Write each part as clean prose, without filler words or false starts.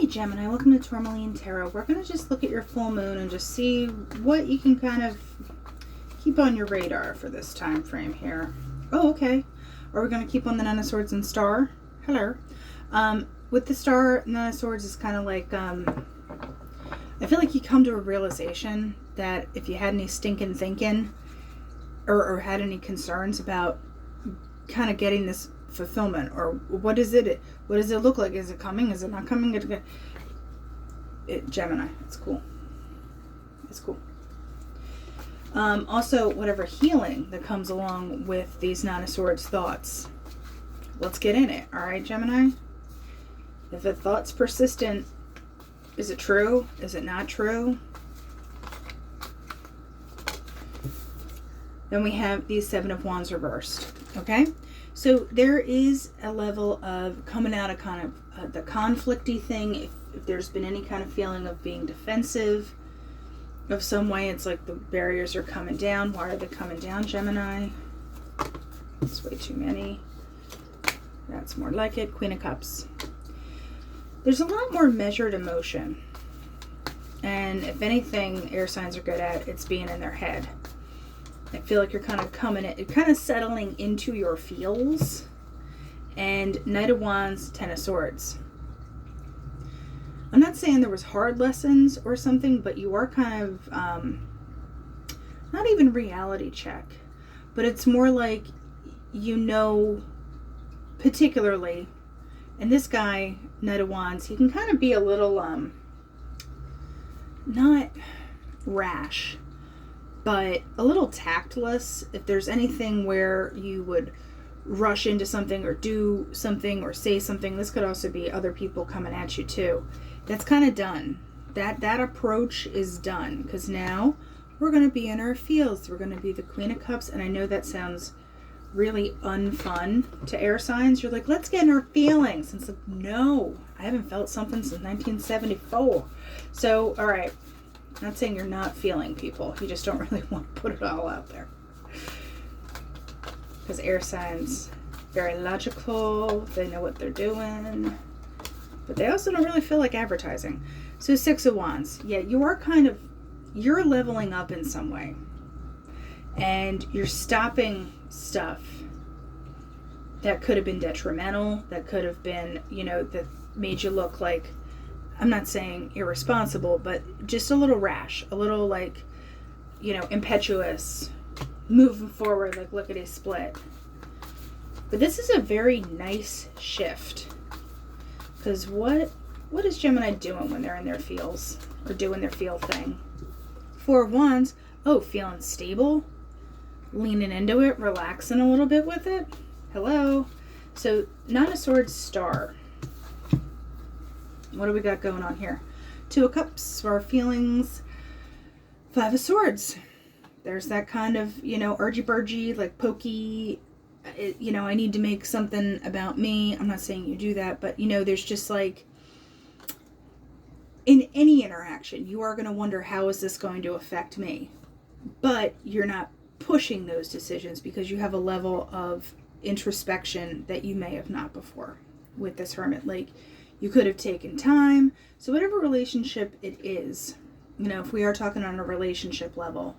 Gemini, welcome to Tourmaline Tarot. We're going to just look at your full moon and just see what you can kind of keep on your radar for this time frame here. Oh, okay. Are we going to keep on the Nine of Swords and Star? Hello. With the Star, Nine of Swords is kind of like, I feel like you come to a realization that if you had any stinking thinking or had any concerns about kind of getting this fulfillment, or what does it look like? Is it coming? Is it not coming? Gemini, it's cool. It's cool. Also, whatever healing that comes along with these Nine of Swords thoughts, let's get in it. All right, Gemini. If a thought's persistent, is it true? Is it not true? Then we have the Seven of Wands reversed. Okay. So there is a level of coming out of kind of the conflicty thing. If there's been any kind of feeling of being defensive of some way, it's like the barriers are coming down. Why are they coming down, Gemini? It's way too many. That's more like it. Queen of Cups. There's a lot more measured emotion. And if anything, air signs are good at, it's being in their head. I feel like you're kind of kind of settling into your feels. And Knight of Wands, Ten of Swords. I'm not saying there was hard lessons or something, but you are kind of, not even reality check, but it's more like, you know, particularly, and this guy, Knight of Wands, he can kind of be a little, not rash, but a little tactless. If there's anything where you would rush into something or do something or say something, this could also be other people coming at you too. That's kind of done. That approach is done, because now we're going to be in our feels. We're going to be the Queen of Cups, and I know that sounds really unfun to air signs. You're like, let's get in our feelings. And it's like, no, I haven't felt something since 1974. So, all right. Not saying you're not feeling people. You just don't really want to put it all out there. Because air signs, very logical. They know what they're doing. But they also don't really feel like advertising. So Six of Wands. Yeah, you are you're leveling up in some way. And you're stopping stuff that could have been detrimental. That could have been, that made you look like, I'm not saying irresponsible, but just a little rash, a little like, impetuous, moving forward, like lickety split. But this is a very nice shift, because what is Gemini doing when they're in their feels or doing their feel thing? Four of Wands. Oh, feeling stable, leaning into it, relaxing a little bit with it. Hello. So Nine of Swords, Star. What do we got going on here? Two of Cups for our feelings. Five of Swords. There's that kind of, urgy-burgy, like pokey, I need to make something about me. I'm not saying you do that, but, there's just like, in any interaction, you are going to wonder, how is this going to affect me? But you're not pushing those decisions because you have a level of introspection that you may have not before with this Hermit. Like, you could have taken time. So whatever relationship it is, if we are talking on a relationship level,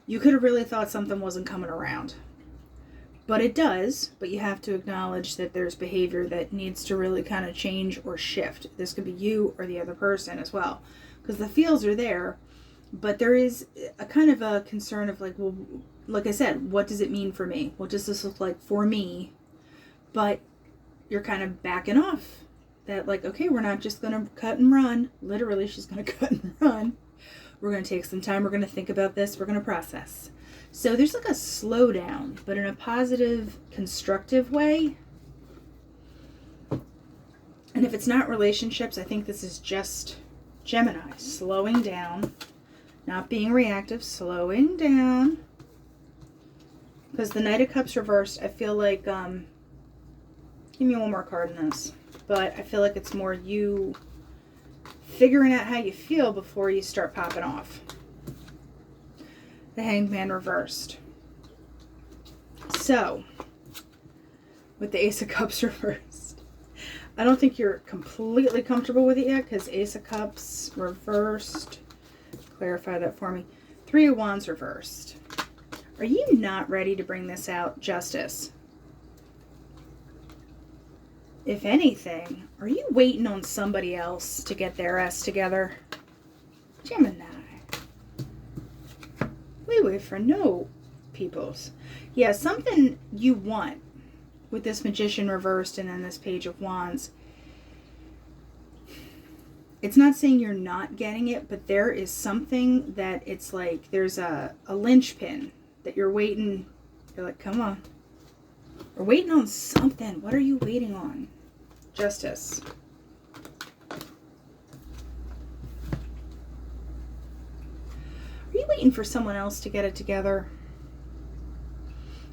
you could have really thought something wasn't coming around. But it does, but you have to acknowledge that there's behavior that needs to really kind of change or shift. This could be you or the other person as well. Because the feels are there, but there is a kind of a concern of like, well, like I said, what does it mean for me? What does this look like for me? But you're kind of backing off. That like, okay, we're not just going to cut and run. Literally, she's going to cut and run. We're going to take some time. We're going to think about this. We're going to process. So there's like a slowdown, but in a positive, constructive way. And if it's not relationships, I think this is just Gemini slowing down, not being reactive, slowing down. Because the Knight of Cups reversed, I feel like, give me one more card in this. But I feel like it's more you figuring out how you feel before you start popping off. The Hanged Man reversed. So, with the Ace of Cups reversed, I don't think you're completely comfortable with it yet because Ace of Cups reversed. Clarify that for me. Three of Wands reversed. Are you not ready to bring this out? Justice. If anything, are you waiting on somebody else to get their ass together? Gemini. We wait for no peoples. Yeah, something you want with this Magician reversed and then this Page of Wands. It's not saying you're not getting it, but there is something that it's like there's a linchpin that you're waiting. You're like, come on. We're waiting on something. What are you waiting on? Justice. Are you waiting for someone else to get it together?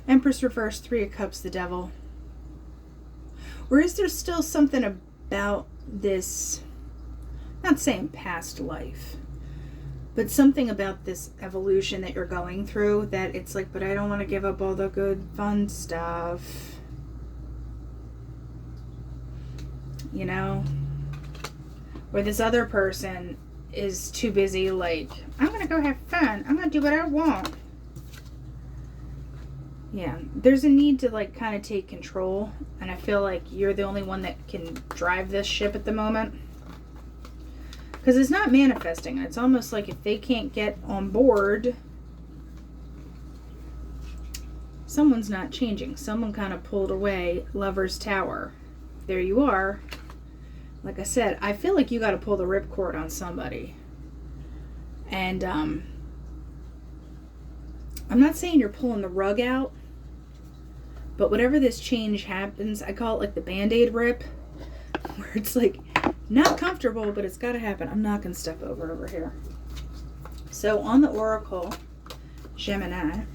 Empress reversed, Three of Cups, the Devil. Or is there still something about this, not saying past life, but something about this evolution that you're going through that it's like, but I don't want to give up all the good, fun stuff. You know? Or this other person is too busy, like, I'm going to go have fun. I'm going to do what I want. Yeah, there's a need to, like, kind of take control. And I feel like you're the only one that can drive this ship at the moment. Because it's not manifesting. It's almost like if they can't get on board, someone's not changing. Someone kind of pulled away. Lover's Tower. There you are. Like I said, I feel like you got to pull the ripcord on somebody. And I'm not saying you're pulling the rug out, but whatever this change happens, I call it like the Band-Aid rip, where it's like not comfortable, but it's got to happen. I'm knocking stuff over here. So on the Oracle, Gemini,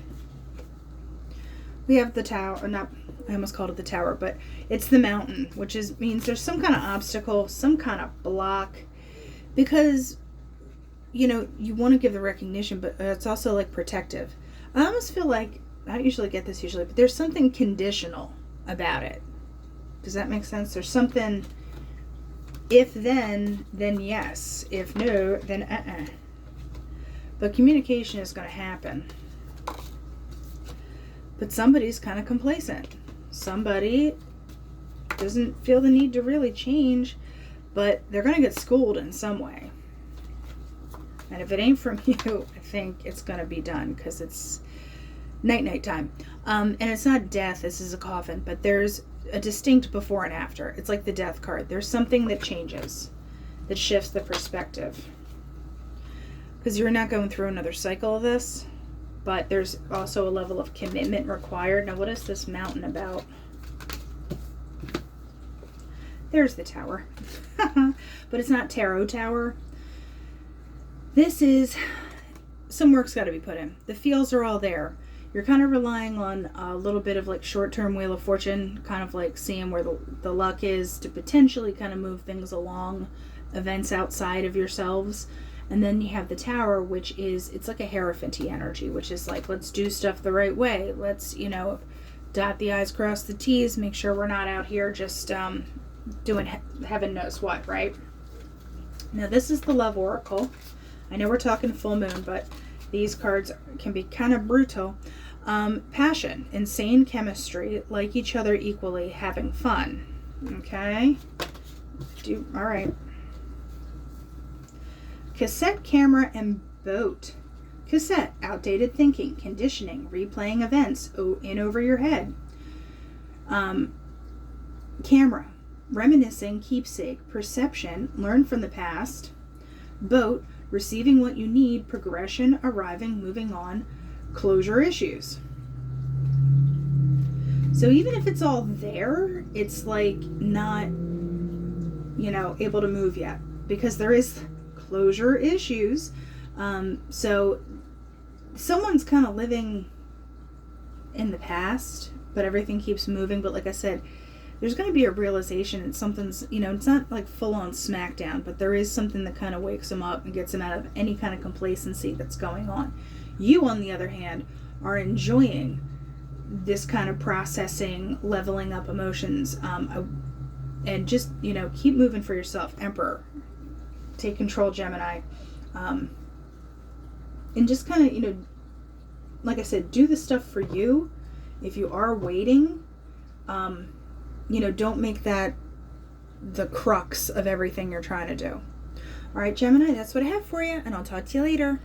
we have the Tower, or not, I almost called it the Tower, but it's the Mountain, which means there's some kind of obstacle, some kind of block, because, you know, you want to give the recognition, but it's also like protective. I almost feel like, I don't usually get this but there's something conditional about it. Does that make sense? There's something, if then yes. If no, then But communication is going to happen. But somebody's kind of complacent. Somebody doesn't feel the need to really change, but they're going to get schooled in some way. And if it ain't from you, I think it's going to be done because it's night time. And it's not death. This is a coffin, but there's a distinct before and after. It's like the Death card. There's something that changes, that shifts the perspective. Because you're not going through another cycle of this, but there's also a level of commitment required. Now, what is this Mountain about? There's the Tower. But it's not Tarot Tower. This is, some work's got to be put in. The feels are all there. You're kind of relying on a little bit of like short-term Wheel of Fortune, kind of like seeing where the luck is to potentially kind of move things along, events outside of yourselves. And then you have the Tower, which is, it's like a Hierophant-y energy, which is like, let's do stuff the right way. Let's, you know, dot the I's, cross the T's, make sure we're not out here just doing heaven knows what, right? Now, this is the Love Oracle. I know we're talking full moon, but these cards can be kind of brutal. Passion, insane chemistry, like each other equally, having fun. Okay? All right. Cassette, camera, and boat. Cassette, outdated thinking, conditioning, replaying events in over your head. Camera, reminiscing, keepsake, perception, learn from the past. Boat, receiving what you need, progression, arriving, moving on, closure issues. So even if it's all there, it's like not, you know, able to move yet because there is closure issues. So someone's kind of living in the past, but everything keeps moving. But like I said, there's going to be a realization that something's, you know, it's not like full-on smackdown, but there is something that kind of wakes them up and gets them out of any kind of complacency that's going on. You, on the other hand, are enjoying this kind of processing, leveling up emotions. and just, you know, keep moving for yourself. Emperor, take control, Gemini. And just kind of, you know, like I said, do the stuff for you. If you are waiting, you know, don't make that the crux of everything you're trying to do. All right, Gemini, that's what I have for you, and I'll talk to you later.